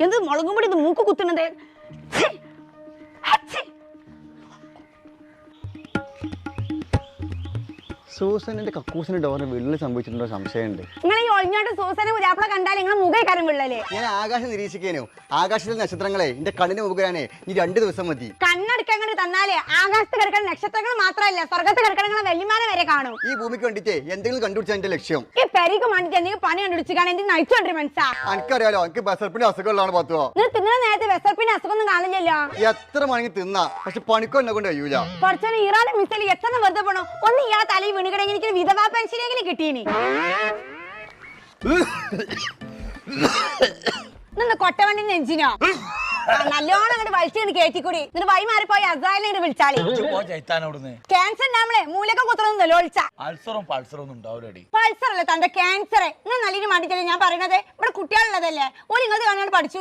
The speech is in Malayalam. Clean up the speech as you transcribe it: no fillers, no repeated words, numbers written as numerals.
എന്ത് മുളകും പൊടി ഇത് മൂക്ക് കുത്തുന്നത്? സൂസന്റെ കക്കൂസിന് ഡോറിന് വിള്ളൽ സംഭവിച്ചിട്ടുണ്ടോ സംശയമുണ്ട്. നിങ്ങൾ ഈ ഒളിഞ്ഞോട്ട് സൂസനെ പുതിയാപ്പിള കണ്ടാൽ നിങ്ങൾ മുഖേക്കാരം വിള്ളലേ. ഞാൻ ആകാശം നിരീക്ഷിക്കാനോ ആകാശത്തിലെ നക്ഷത്രങ്ങളെ എന്റെ കണ്ണിന് മുഖാനേ ഈ 2 ദിവസം മതി. കണ്ണടക്കാൻ തന്നാലേ ആകാശത്ത് കിടക്കുന്ന നക്ഷത്രങ്ങൾ മാത്രമല്ല സ്വർഗത്ത് കിടക്കണ വല്യമാനെ വരെ കാണും. ഈ ഭൂമിക്ക് വേണ്ടിട്ടേ എന്തെങ്കിലും കണ്ടുപിടിച്ചാൽ എന്റെ ലക്ഷ്യം. ഈ പെരിക്ക് വേണ്ടിട്ട് എന്തെങ്കിലും പണി കണ്ടുപിടിച്ചാണ് എന്തെങ്കിലും നയിച്ചോണ്ടി മനസ്സാ. എനിക്കറിയാലോ എനിക്ക് ബസർപ്പിന്റെ അസുഖമുള്ളതാണ് പത്തുവോ. നിങ്ങൾ തിന്നുന്ന നേരത്തെ വെസർപ്പിന്റെ അസുഖമൊന്നും കാണില്ലല്ലോ. എത്ര മണിക്ക് തിന്നാ പക്ഷെ പണിക്കൊന്നെ കൊണ്ട് കഴിയൂല. കുറച്ചൊരു ഇറാന്റെ മിസൈൽ എത്ര വെറുതെ പോണോ ഒന്ന് ഇയാളെ തലയിൽ വീണുകിടെങ്കിൽ എനിക്ക് വിധവാ പെൻഷനെങ്കിലും കിട്ടീനി. കൊട്ടവണ്ടി നെഞ്ചിനോ നല്ലോണം അങ്ങോട്ട് വലിച്ചു കയറ്റിക്കൂടി. എന്നിട്ട് വൈ മാറിപ്പോയി അസാലിനെ വിളിച്ചാളി. ക്യാൻസർ ഉണ്ടാവുമ്പളേ മൂലൊക്കെ കുത്തണമെന്നല്ലോ ഒളിച്ച. പൾസർ അല്ലേ തന്റെ ക്യാൻസർ. നിങ്ങൾ നല്ലതിന് മാറ്റിച്ചല്ലേ ഞാൻ പറയണത്. ഇവിടെ കുട്ടികളുള്ളതല്ലേ ഓ നിങ്ങൾ കാണാൻ പഠിച്ചു.